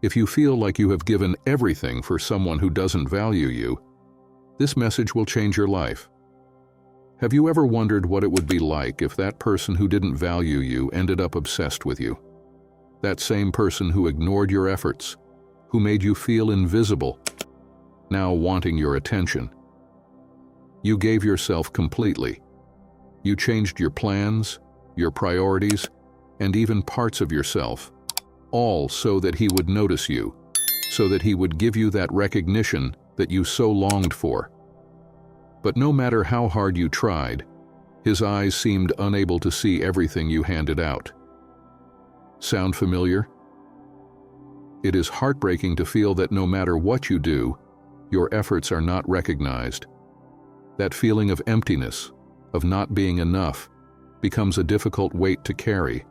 If you feel like you have given everything for someone who doesn't value you, this message will change your life. Have you ever wondered what it would be like if that person who didn't value you ended up obsessed with you? That same person who ignored your efforts, who made you feel invisible, now wanting your attention. You gave yourself completely. You changed your plans, your priorities, and even parts of yourself, all so that he would notice you, so that he would give you that recognition that you so longed for. But no matter how hard you tried, his eyes seemed unable to see everything you handed out. Sound familiar? It is heartbreaking to feel that no matter what you do, your efforts are not recognized. That feeling of emptiness, of not being enough, becomes a difficult weight to carry.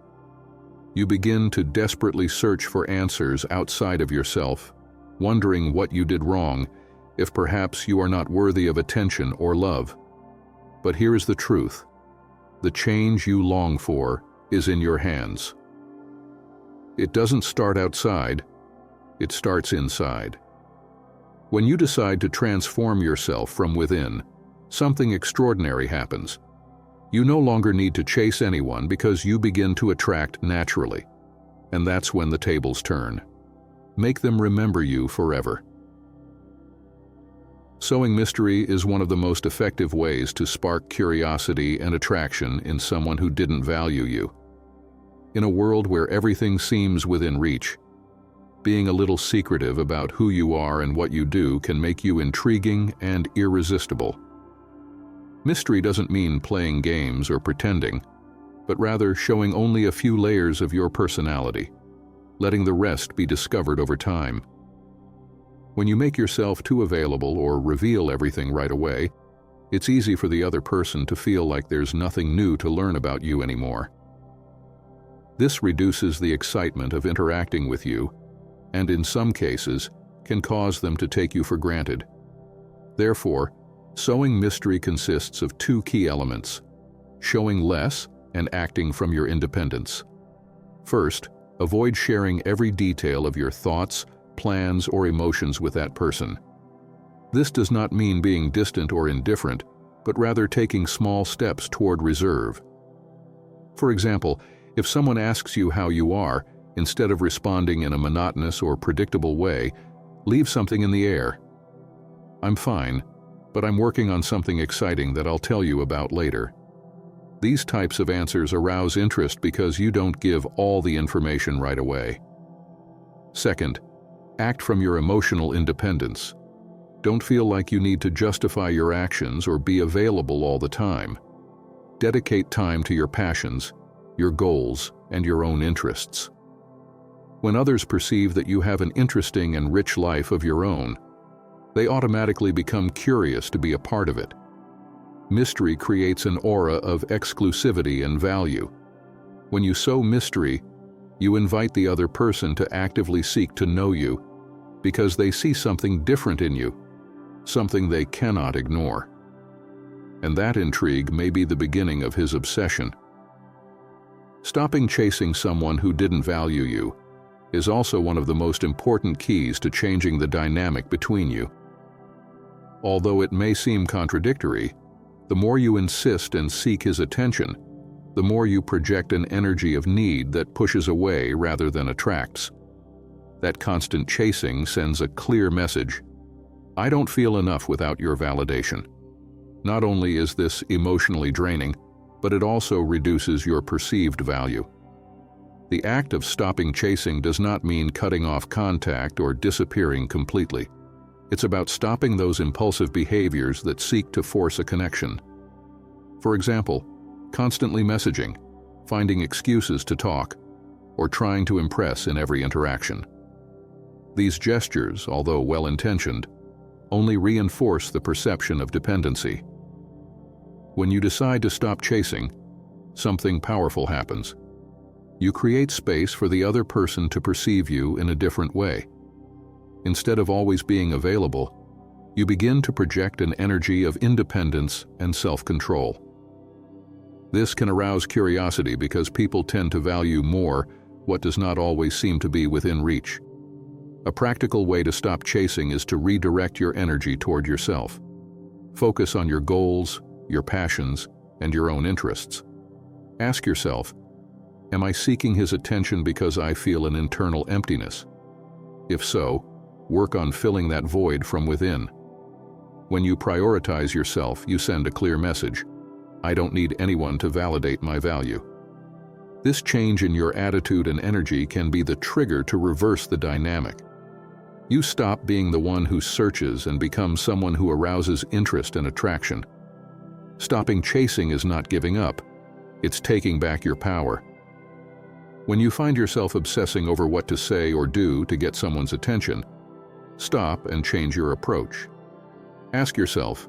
You begin to desperately search for answers outside of yourself, wondering what you did wrong, if perhaps you are not worthy of attention or love. But here is the truth. The change you long for is in your hands. It doesn't start outside, it starts inside. When you decide to transform yourself from within, something extraordinary happens. You no longer need to chase anyone because you begin to attract naturally. And that's when the tables turn. Make them remember you forever. Sowing mystery is one of the most effective ways to spark curiosity and attraction in someone who didn't value you. In a world where everything seems within reach, being a little secretive about who you are and what you do can make you intriguing and irresistible. Mystery doesn't mean playing games or pretending, but rather showing only a few layers of your personality, letting the rest be discovered over time. When you make yourself too available or reveal everything right away, it's easy for the other person to feel like there's nothing new to learn about you anymore. This reduces the excitement of interacting with you, and in some cases, can cause them to take you for granted. Therefore, sowing mystery consists of two key elements: showing less and acting from your independence. First, avoid sharing every detail of your thoughts, plans, or emotions with that person. This does not mean being distant or indifferent, but rather taking small steps toward reserve. For example, if someone asks you how you are, instead of responding in a monotonous or predictable way, leave something in the air. "I'm fine, but I'm working on something exciting that I'll tell you about later." These types of answers arouse interest because you don't give all the information right away. Second, act from your emotional independence. Don't feel like you need to justify your actions or be available all the time. Dedicate time to your passions, your goals, and your own interests. When others perceive that you have an interesting and rich life of your own, they automatically become curious to be a part of it. Mystery creates an aura of exclusivity and value. When you sow mystery, you invite the other person to actively seek to know you because they see something different in you, something they cannot ignore. And that intrigue may be the beginning of his obsession. Stopping chasing someone who didn't value you is also one of the most important keys to changing the dynamic between you. Although it may seem contradictory, the more you insist and seek his attention, the more you project an energy of need that pushes away rather than attracts. That constant chasing sends a clear message: I don't feel enough without your validation. Not only is this emotionally draining, but it also reduces your perceived value. The act of stopping chasing does not mean cutting off contact or disappearing completely. It's about stopping those impulsive behaviors that seek to force a connection. For example, constantly messaging, finding excuses to talk, or trying to impress in every interaction. These gestures, although well-intentioned, only reinforce the perception of dependency. When you decide to stop chasing, something powerful happens. You create space for the other person to perceive you in a different way. Instead of always being available, you begin to project an energy of independence and self-control. This can arouse curiosity because people tend to value more what does not always seem to be within reach. A practical way to stop chasing is to redirect your energy toward yourself. Focus on your goals, your passions, and your own interests. Ask yourself, am I seeking his attention because I feel an internal emptiness? If so, work on filling that void from within. When you prioritize yourself, you send a clear message. I don't need anyone to validate my value. This change in your attitude and energy can be the trigger to reverse the dynamic. You stop being the one who searches and become someone who arouses interest and attraction. Stopping chasing is not giving up. It's taking back your power. When you find yourself obsessing over what to say or do to get someone's attention, stop and change your approach. Ask yourself,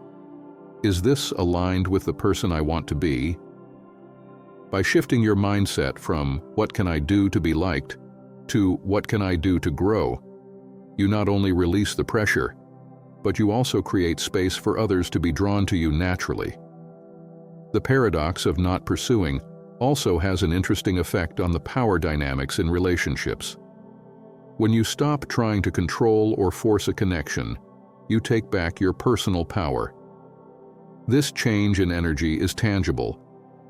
is this aligned with the person I want to be? By shifting your mindset from what can I do to be liked to what can I do to grow, you not only release the pressure, but you also create space for others to be drawn to you naturally. The paradox of not pursuing also has an interesting effect on the power dynamics in relationships. When you stop trying to control or force a connection, you take back your personal power. This change in energy is tangible,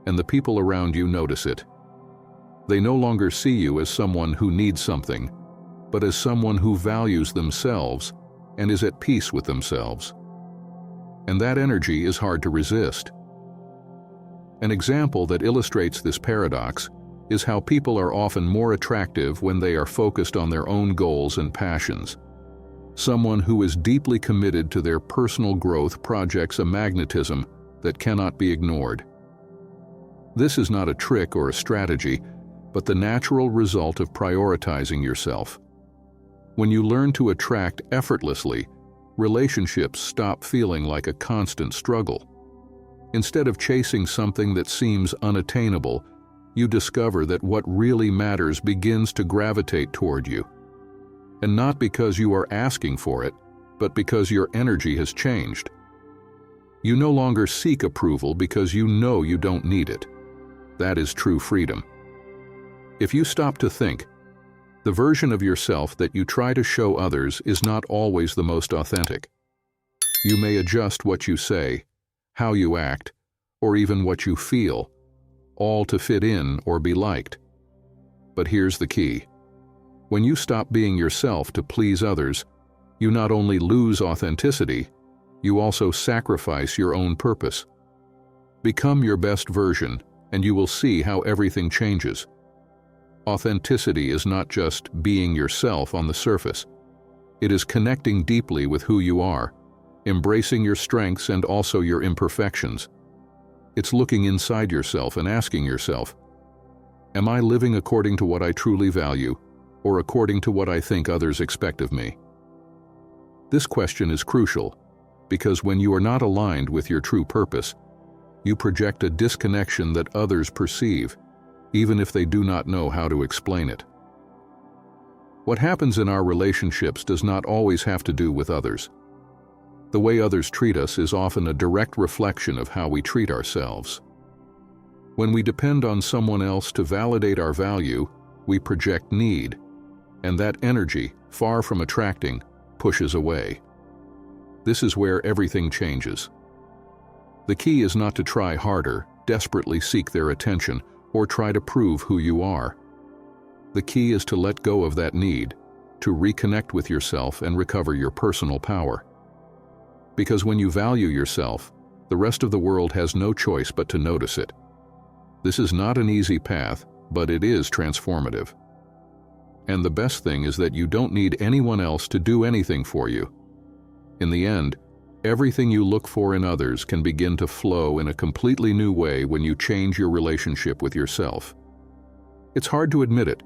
and the people around you notice it. They no longer see you as someone who needs something, but as someone who values themselves and is at peace with themselves. And that energy is hard to resist. An example that illustrates this paradox is how people are often more attractive when they are focused on their own goals and passions. Someone who is deeply committed to their personal growth projects a magnetism that cannot be ignored. This is not a trick or a strategy, but the natural result of prioritizing yourself. When you learn to attract effortlessly, relationships stop feeling like a constant struggle. Instead of chasing something that seems unattainable, you discover that what really matters begins to gravitate toward you. And not because you are asking for it, but because your energy has changed. You no longer seek approval because you know you don't need it. That is true freedom. If you stop to think, the version of yourself that you try to show others is not always the most authentic. You may adjust what you say, how you act, or even what you feel, all to fit in or be liked. But here's the key. When you stop being yourself to please others, you not only lose authenticity, you also sacrifice your own purpose. Become your best version, and you will see how everything changes. Authenticity is not just being yourself on the surface. It is connecting deeply with who you are, embracing your strengths and also your imperfections. It's looking inside yourself and asking yourself, am I living according to what I truly value, or according to what I think others expect of me? This question is crucial, because when you are not aligned with your true purpose, you project a disconnection that others perceive, even if they do not know how to explain it. What happens in our relationships does not always have to do with others. The way others treat us is often a direct reflection of how we treat ourselves. When we depend on someone else to validate our value, we project need, and that energy, far from attracting, pushes away. This is where everything changes. The key is not to try harder, desperately seek their attention, or try to prove who you are. The key is to let go of that need, to reconnect with yourself and recover your personal power. Because when you value yourself, the rest of the world has no choice but to notice it. This is not an easy path, but it is transformative. And the best thing is that you don't need anyone else to do anything for you. In the end, everything you look for in others can begin to flow in a completely new way when you change your relationship with yourself. It's hard to admit it,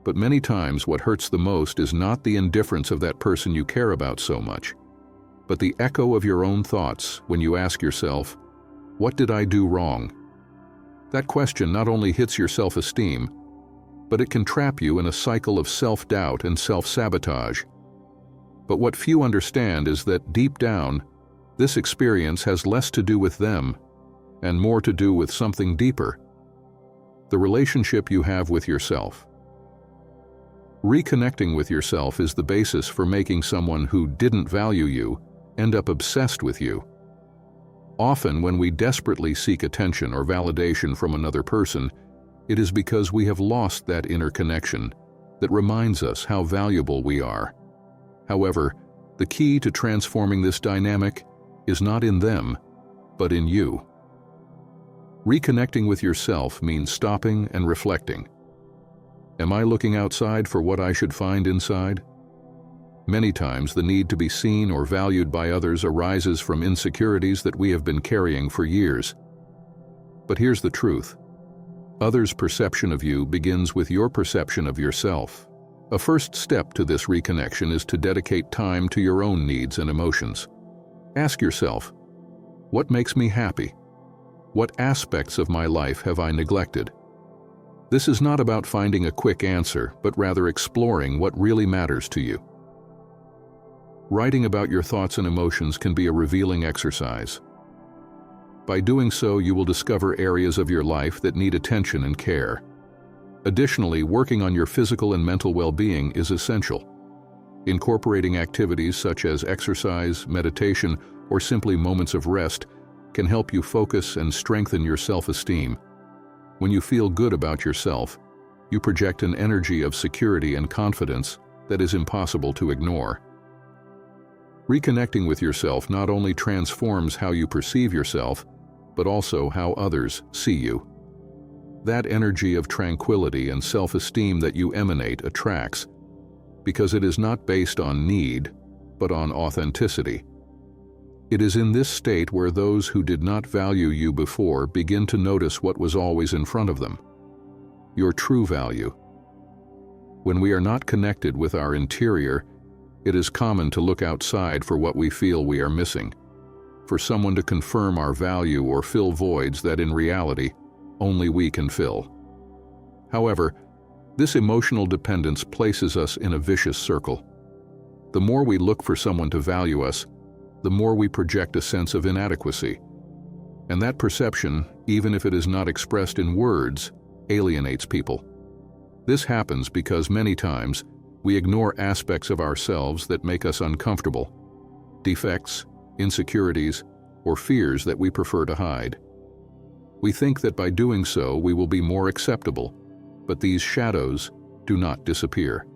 but many times what hurts the most is not the indifference of that person you care about so much, but the echo of your own thoughts when you ask yourself, what did I do wrong? That question not only hits your self-esteem, but it can trap you in a cycle of self-doubt and self-sabotage. But what few understand is that deep down, this experience has less to do with them and more to do with something deeper: the relationship you have with yourself. Reconnecting with yourself is the basis for making someone who didn't value you end up obsessed with you. Often, when we desperately seek attention or validation from another person, it is because we have lost that inner connection that reminds us how valuable we are. However, the key to transforming this dynamic is not in them, but in you. Reconnecting with yourself means stopping and reflecting. Am I looking outside for what I should find inside? Many times, the need to be seen or valued by others arises from insecurities that we have been carrying for years. But here's the truth. Others' perception of you begins with your perception of yourself. A first step to this reconnection is to dedicate time to your own needs and emotions. Ask yourself, what makes me happy? What aspects of my life have I neglected? This is not about finding a quick answer, but rather exploring what really matters to you. Writing about your thoughts and emotions can be a revealing exercise. By doing so, you will discover areas of your life that need attention and care. Additionally, working on your physical and mental well-being is essential. Incorporating activities such as exercise, meditation, or simply moments of rest can help you focus and strengthen your self-esteem. When you feel good about yourself, you project an energy of security and confidence that is impossible to ignore. Reconnecting with yourself not only transforms how you perceive yourself, but also how others see you. That energy of tranquility and self-esteem that you emanate attracts, because it is not based on need, but on authenticity. It is in this state where those who did not value you before begin to notice what was always in front of them: your true value. When we are not connected with our interior, it is common to look outside for what we feel we are missing, for someone to confirm our value or fill voids that in reality only we can fill. However, this emotional dependence places us in a vicious circle. The more we look for someone to value us, the more we project a sense of inadequacy. And that perception, even if it is not expressed in words, alienates people. This happens because many times we ignore aspects of ourselves that make us uncomfortable, defects, insecurities, or fears that we prefer to hide. We think that by doing so we will be more acceptable, but these shadows do not disappear.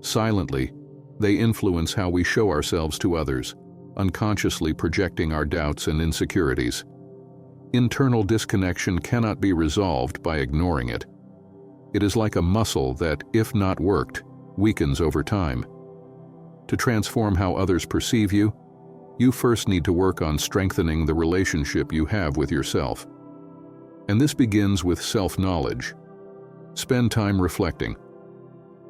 Silently, they influence how we show ourselves to others, unconsciously projecting our doubts and insecurities. Internal disconnection cannot be resolved by ignoring it. It is like a muscle that, if not worked, weakens over time. To transform how others perceive you, you first need to work on strengthening the relationship you have with yourself. And this begins with self-knowledge. Spend time reflecting.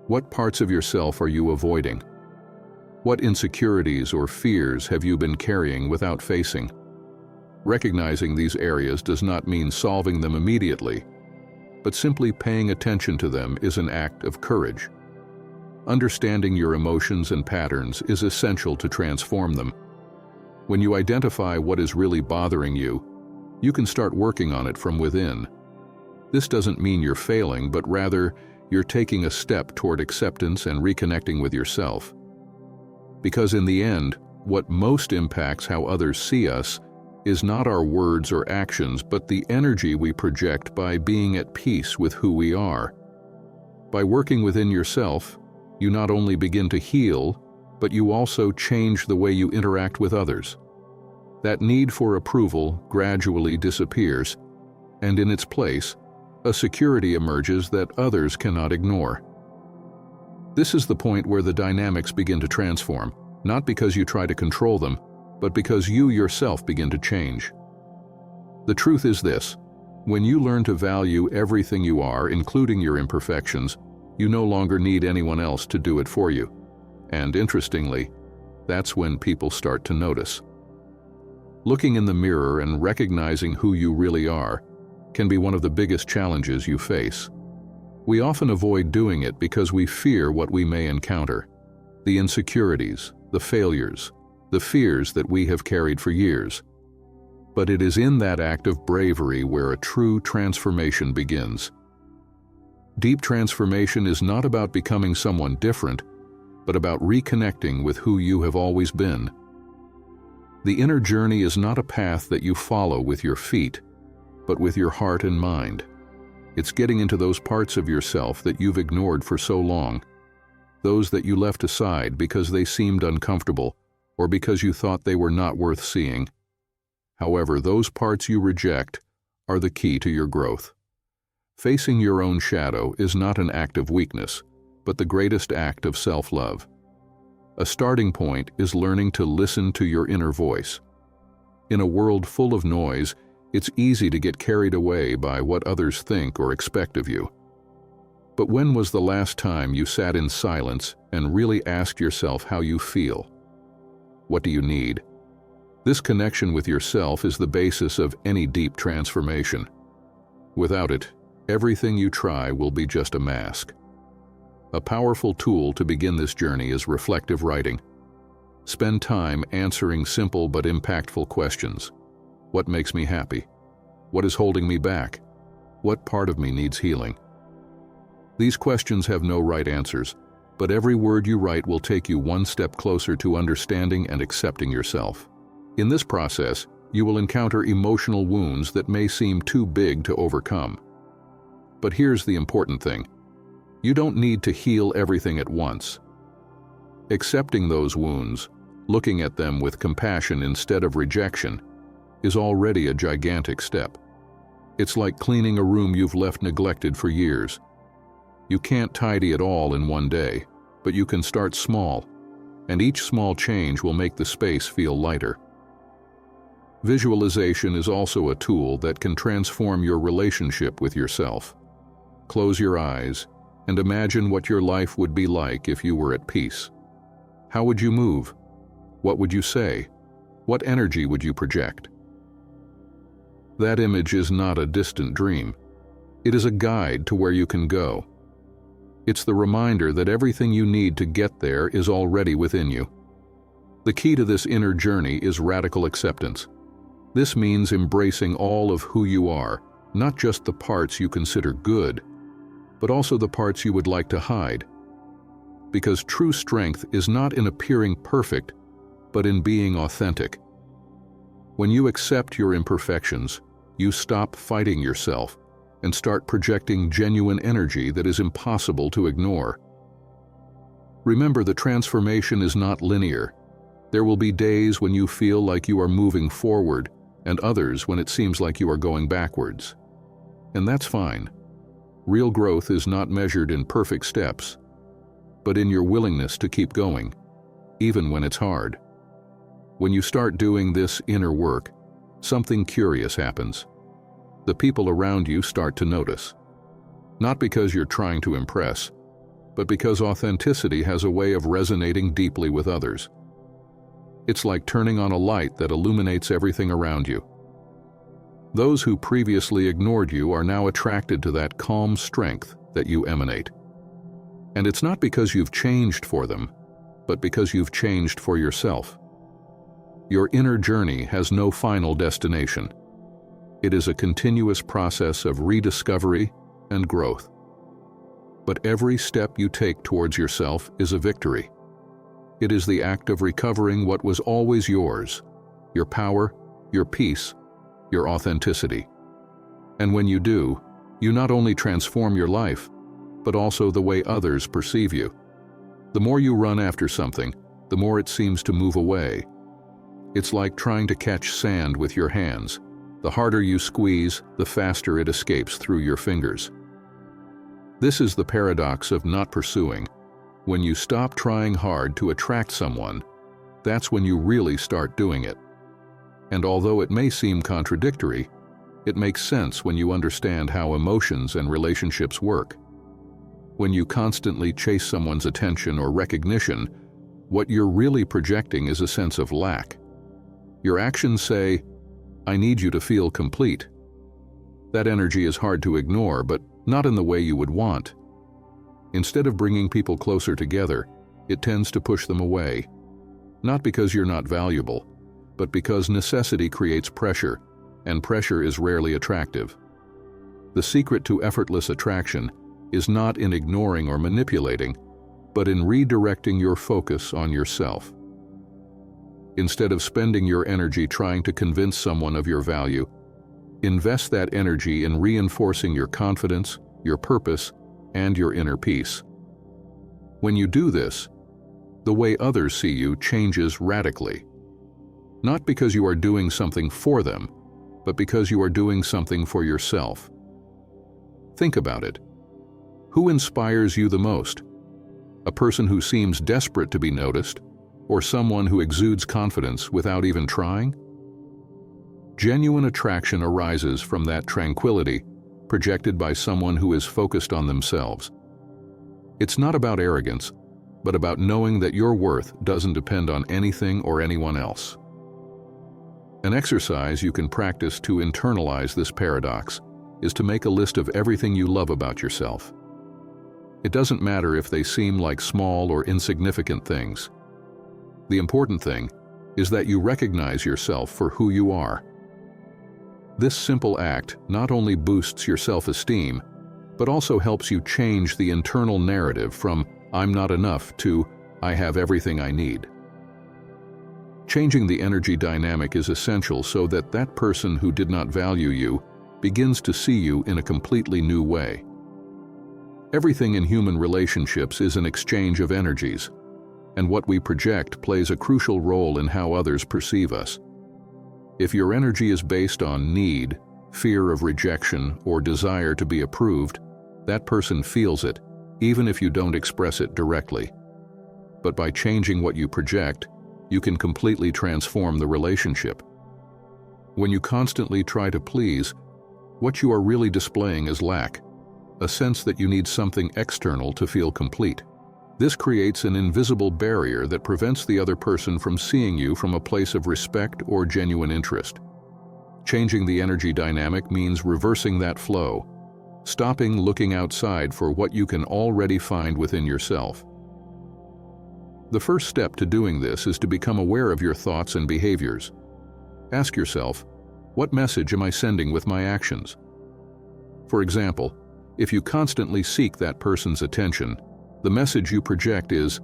What parts of yourself are you avoiding? What insecurities or fears have you been carrying without facing? Recognizing these areas does not mean solving them immediately, but simply paying attention to them is an act of courage. Understanding your emotions and patterns is essential to transform them. When you identify what is really bothering you, you can start working on it from within. This doesn't mean you're failing, but rather you're taking a step toward acceptance and reconnecting with yourself. Because in the end, what most impacts how others see us is not our words or actions, but the energy we project by being at peace with who we are. By working within yourself, you not only begin to heal, but you also change the way you interact with others. That need for approval gradually disappears, and in its place, a security emerges that others cannot ignore. This is the point where the dynamics begin to transform, not because you try to control them, but because you yourself begin to change. The truth is this: when you learn to value everything you are, including your imperfections, you no longer need anyone else to do it for you. And interestingly, that's when people start to notice. Looking in the mirror and recognizing who you really are can be one of the biggest challenges you face. We often avoid doing it because we fear what we may encounter: the insecurities, the failures, the fears that we have carried for years. But it is in that act of bravery where a true transformation begins. Deep transformation is not about becoming someone different, but about reconnecting with who you have always been. The inner journey is not a path that you follow with your feet, but with your heart and mind. It's getting into those parts of yourself that you've ignored for so long, those that you left aside because they seemed uncomfortable or because you thought they were not worth seeing. However, those parts you reject are the key to your growth. Facing your own shadow is not an act of weakness, but the greatest act of self-love. A starting point is learning to listen to your inner voice. In a world full of noise, it's easy to get carried away by what others think or expect of you. But when was the last time you sat in silence and really asked yourself how you feel? What do you need? This connection with yourself is the basis of any deep transformation. Without it, everything you try will be just a mask. A powerful tool to begin this journey is reflective writing. Spend time answering simple but impactful questions. What makes me happy? What is holding me back? What part of me needs healing? These questions have no right answers, but every word you write will take you one step closer to understanding and accepting yourself. In this process, you will encounter emotional wounds that may seem too big to overcome. But here's the important thing. You don't need to heal everything at once. Accepting those wounds, looking at them with compassion instead of rejection, is already a gigantic step. It's like cleaning a room you've left neglected for years. You can't tidy it all in one day, but you can start small, and each small change will make the space feel lighter. Visualization is also a tool that can transform your relationship with yourself. Close your eyes and imagine what your life would be like if you were at peace. How would you move? What would you say? What energy would you project? That image is not a distant dream. It is a guide to where you can go. It's the reminder that everything you need to get there is already within you. The key to this inner journey is radical acceptance. This means embracing all of who you are, not just the parts you consider good, but also the parts you would like to hide. Because true strength is not in appearing perfect, but in being authentic. When you accept your imperfections, you stop fighting yourself and start projecting genuine energy that is impossible to ignore. Remember, the transformation is not linear. There will be days when you feel like you are moving forward, and others when it seems like you are going backwards. And that's fine. Real growth is not measured in perfect steps, but in your willingness to keep going, even when it's hard. When you start doing this inner work, something curious happens. The people around you start to notice. Not because you're trying to impress, but because authenticity has a way of resonating deeply with others. It's like turning on a light that illuminates everything around you. Those who previously ignored you are now attracted to that calm strength that you emanate. And it's not because you've changed for them, but because you've changed for yourself. Your inner journey has no final destination. It is a continuous process of rediscovery and growth. But every step you take towards yourself is a victory. It is the act of recovering what was always yours: your power, your peace, your authenticity. And when you do, you not only transform your life, but also the way others perceive you. The more you run after something, the more it seems to move away. It's like trying to catch sand with your hands. The harder you squeeze, the faster it escapes through your fingers. This is the paradox of not pursuing. When you stop trying hard to attract someone, that's when you really start doing it. And although it may seem contradictory, it makes sense when you understand how emotions and relationships work. When you constantly chase someone's attention or recognition, what you're really projecting is a sense of lack. Your actions say, "I need you to feel complete." That energy is hard to ignore, but not in the way you would want. Instead of bringing people closer together, it tends to push them away. Not because you're not valuable, but because necessity creates pressure, and pressure is rarely attractive. The secret to effortless attraction is not in ignoring or manipulating, but in redirecting your focus on yourself. Instead of spending your energy trying to convince someone of your value, invest that energy in reinforcing your confidence, your purpose, and your inner peace. When you do this, the way others see you changes radically. Not because you are doing something for them, but because you are doing something for yourself. Think about it. Who inspires you the most? A person who seems desperate to be noticed, or someone who exudes confidence without even trying? Genuine attraction arises from that tranquility projected by someone who is focused on themselves. It's not about arrogance, but about knowing that your worth doesn't depend on anything or anyone else. An exercise you can practice to internalize this paradox is to make a list of everything you love about yourself. It doesn't matter if they seem like small or insignificant things. The important thing is that you recognize yourself for who you are. This simple act not only boosts your self-esteem, but also helps you change the internal narrative from "I'm not enough" to "I have everything I need." Changing the energy dynamic is essential so that that person who did not value you begins to see you in a completely new way. Everything in human relationships is an exchange of energies, and what we project plays a crucial role in how others perceive us. If your energy is based on need, fear of rejection, or desire to be approved, that person feels it, even if you don't express it directly. But by changing what you project, you can completely transform the relationship. When you constantly try to please, what you are really displaying is lack, a sense that you need something external to feel complete. This creates an invisible barrier that prevents the other person from seeing you from a place of respect or genuine interest. Changing the energy dynamic means reversing that flow, stopping looking outside for what you can already find within yourself. The first step to doing this is to become aware of your thoughts and behaviors. Ask yourself, what message am I sending with my actions? For example, if you constantly seek that person's attention, the message you project is,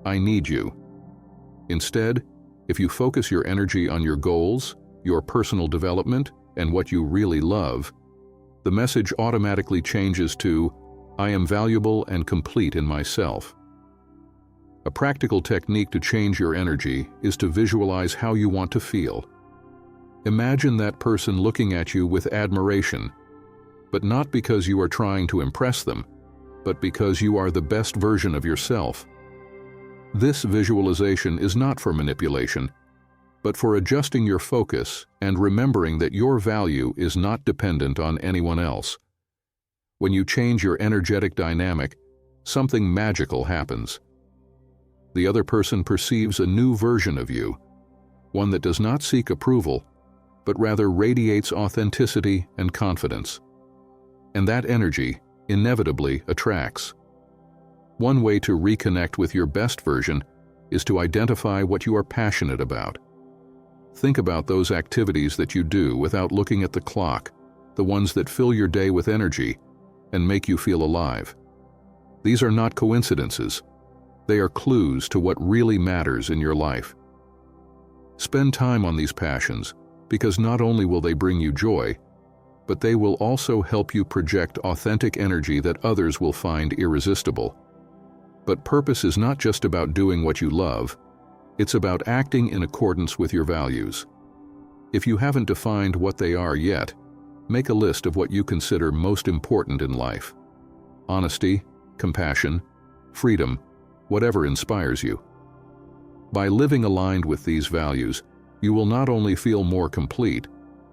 "I need you." Instead, if you focus your energy on your goals, your personal development, and what you really love, the message automatically changes to, "I am valuable and complete in myself." A practical technique to change your energy is to visualize how you want to feel. Imagine that person looking at you with admiration, but not because you are trying to impress them, but because you are the best version of yourself. This visualization is not for manipulation, but for adjusting your focus and remembering that your value is not dependent on anyone else. When you change your energetic dynamic, something magical happens. The other person perceives a new version of you, one that does not seek approval, but rather radiates authenticity and confidence. And that energy inevitably attracts. One way to reconnect with your best version is to identify what you are passionate about. Think about those activities that you do without looking at the clock, the ones that fill your day with energy and make you feel alive. These are not coincidences. They are clues to what really matters in your life. Spend time on these passions, because not only will they bring you joy, but they will also help you project authentic energy that others will find irresistible. But purpose is not just about doing what you love, it's about acting in accordance with your values. If you haven't defined what they are yet, make a list of what you consider most important in life. Honesty, compassion, freedom, whatever inspires you. By living aligned with these values, you will not only feel more complete,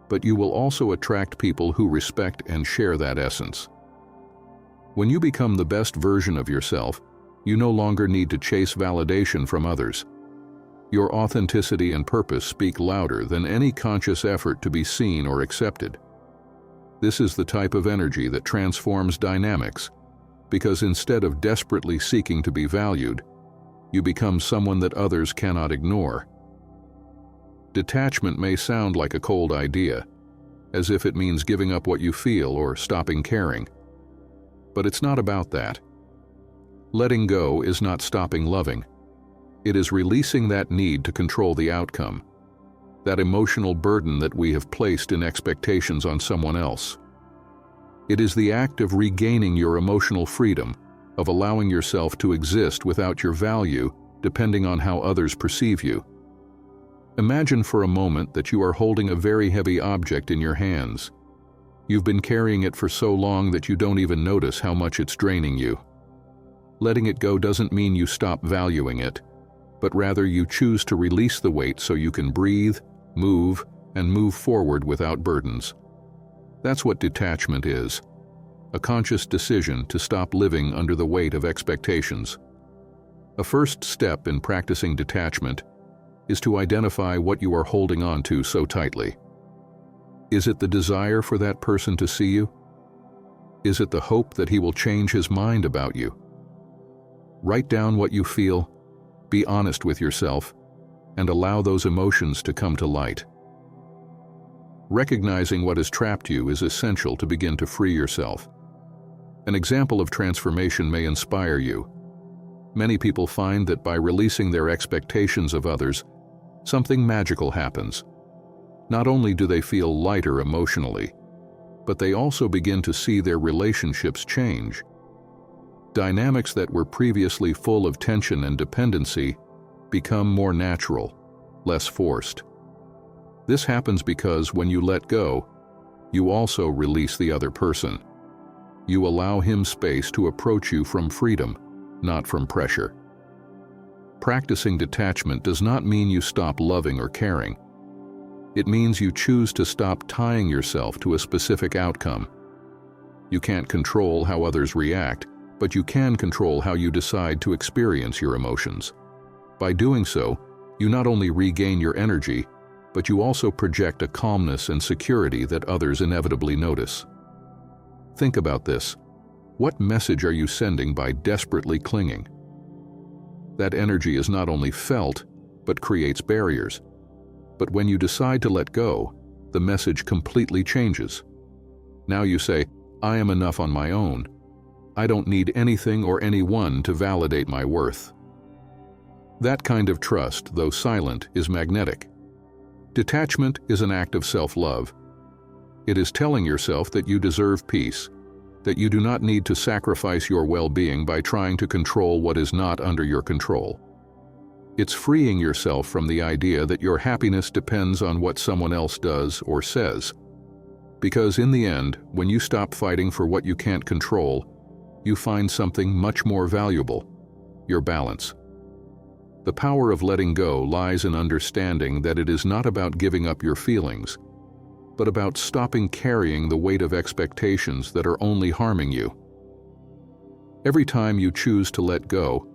but you will also attract people who respect and share that essence. When you become the best version of yourself, you no longer need to chase validation from others. Your authenticity and purpose speak louder than any conscious effort to be seen or accepted. This is the type of energy that transforms dynamics, because instead of desperately seeking to be valued, you become someone that others cannot ignore. Detachment may sound like a cold idea, as if it means giving up what you feel or stopping caring. But it's not about that. Letting go is not stopping loving. It is releasing that need to control the outcome, that emotional burden that we have placed in expectations on someone else. It is the act of regaining your emotional freedom, of allowing yourself to exist without your value depending on how others perceive you. Imagine for a moment that you are holding a very heavy object in your hands. You've been carrying it for so long that you don't even notice how much it's draining you. Letting it go doesn't mean you stop valuing it, but rather you choose to release the weight so you can breathe, move, and move forward without burdens. That's what detachment is, a conscious decision to stop living under the weight of expectations. A first step in practicing detachment is to identify what you are holding on to so tightly. Is it the desire for that person to see you? Is it the hope that he will change his mind about you? Write down what you feel, be honest with yourself, and allow those emotions to come to light. Recognizing what has trapped you is essential to begin to free yourself. An example of transformation may inspire you. Many people find that by releasing their expectations of others, something magical happens. Not only do they feel lighter emotionally, but they also begin to see their relationships change. Dynamics that were previously full of tension and dependency become more natural, less forced. This happens because when you let go, you also release the other person. You allow him space to approach you from freedom, not from pressure. Practicing detachment does not mean you stop loving or caring. It means you choose to stop tying yourself to a specific outcome. You can't control how others react, but you can control how you decide to experience your emotions. By doing so, you not only regain your energy, but you also project a calmness and security that others inevitably notice. Think about this. What message are you sending by desperately clinging? That energy is not only felt, but creates barriers. But when you decide to let go, the message completely changes. Now you say, "I am enough on my own. I don't need anything or anyone to validate my worth." That kind of trust, though silent, is magnetic. Detachment is an act of self-love. It is telling yourself that you deserve peace, that you do not need to sacrifice your well-being by trying to control what is not under your control. It's freeing yourself from the idea that your happiness depends on what someone else does or says. Because in the end, when you stop fighting for what you can't control, you find something much more valuable: your balance. The power of letting go lies in understanding that it is not about giving up your feelings, but about stopping carrying the weight of expectations that are only harming you. Every time you choose to let go,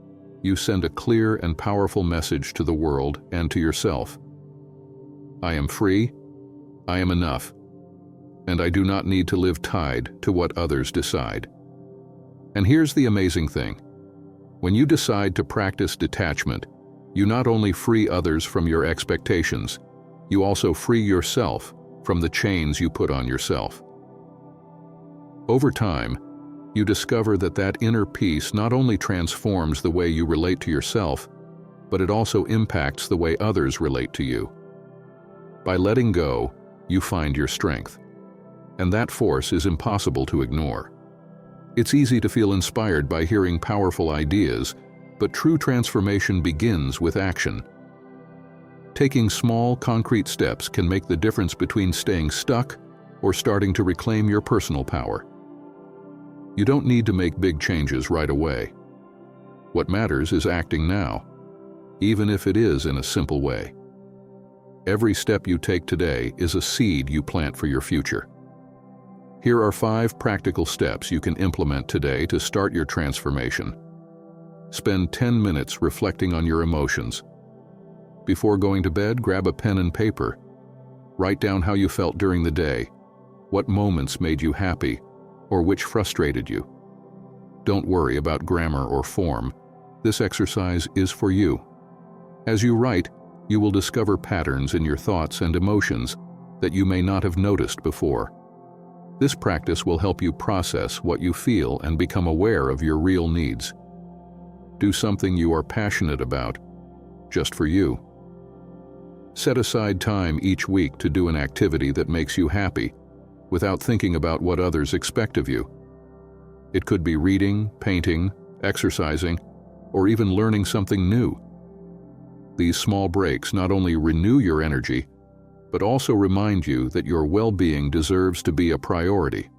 you send a clear and powerful message to the world and to yourself. I am free, I am enough, and I do not need to live tied to what others decide. And here's the amazing thing. When you decide to practice detachment, you not only free others from your expectations, you also free yourself from the chains you put on yourself. Over time, you discover that inner peace not only transforms the way you relate to yourself, but it also impacts the way others relate to you. By letting go, you find your strength, and that force is impossible to ignore. It's easy to feel inspired by hearing powerful ideas, but true transformation begins with action. Taking small, concrete steps can make the difference between staying stuck or starting to reclaim your personal power. You don't need to make big changes right away. What matters is acting now, even if it is in a simple way. Every step you take today is a seed you plant for your future. Here are 5 practical steps you can implement today to start your transformation. Spend 10 minutes reflecting on your emotions. Before going to bed, grab a pen and paper. Write down how you felt during the day, what moments made you happy, or which frustrated you. Don't worry about grammar or form. This exercise is for you. As you write, you will discover patterns in your thoughts and emotions that you may not have noticed before. This practice will help you process what you feel and become aware of your real needs. Do something you are passionate about, just for you. Set aside time each week to do an activity that makes you happy, without thinking about what others expect of you. It could be reading, painting, exercising, or even learning something new. These small breaks not only renew your energy, but also remind you that your well-being deserves to be a priority.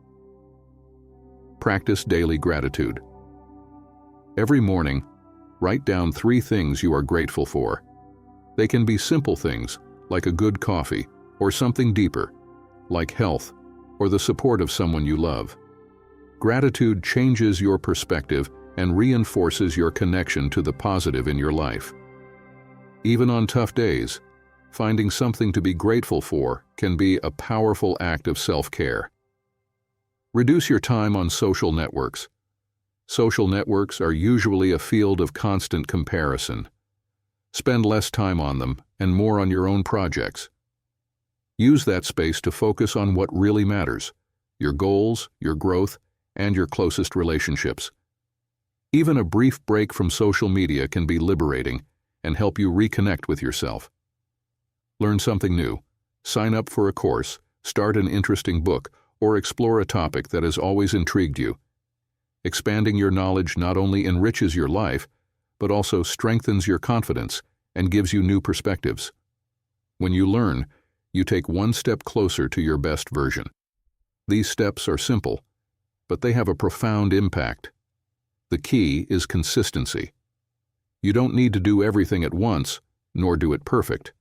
Practice daily gratitude. Every morning, write down 3 things you are grateful for. They can be simple things, like a good coffee, or something deeper, like health, or the support of someone you love. Gratitude changes your perspective and reinforces your connection to the positive in your life. Even on tough days, finding something to be grateful for can be a powerful act of self-care. Reduce your time on social networks. Social networks are usually a field of constant comparison. Spend less time on them and more on your own projects. Use that space to focus on what really matters: your goals, your growth, and your closest relationships. Even a brief break from social media can be liberating and help you reconnect with yourself. Learn something new, sign up for a course, start an interesting book, or explore a topic that has always intrigued you. Expanding your knowledge not only enriches your life, but also strengthens your confidence and gives you new perspectives. When you learn, you take one step closer to your best version. These steps are simple, but they have a profound impact. The key is consistency. You don't need to do everything at once, nor do it perfect.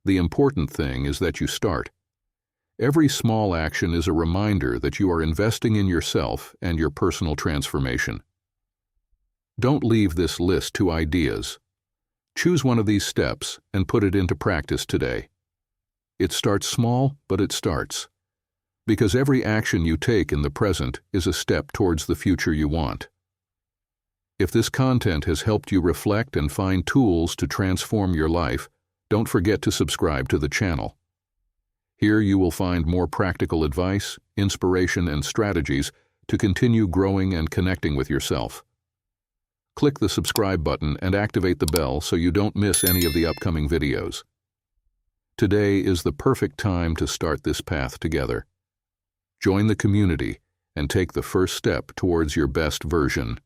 The important thing is that you start. Every small action is a reminder that you are investing in yourself and your personal transformation. Don't leave this list to ideas. Choose one of these steps and put it into practice today. It starts small, but it starts. Because every action you take in the present is a step towards the future you want. If this content has helped you reflect and find tools to transform your life, don't forget to subscribe to the channel. Here you will find more practical advice, inspiration, and strategies to continue growing and connecting with yourself. Click the subscribe button and activate the bell so you don't miss any of the upcoming videos. Today is the perfect time to start this path together. Join the community and take the first step towards your best version.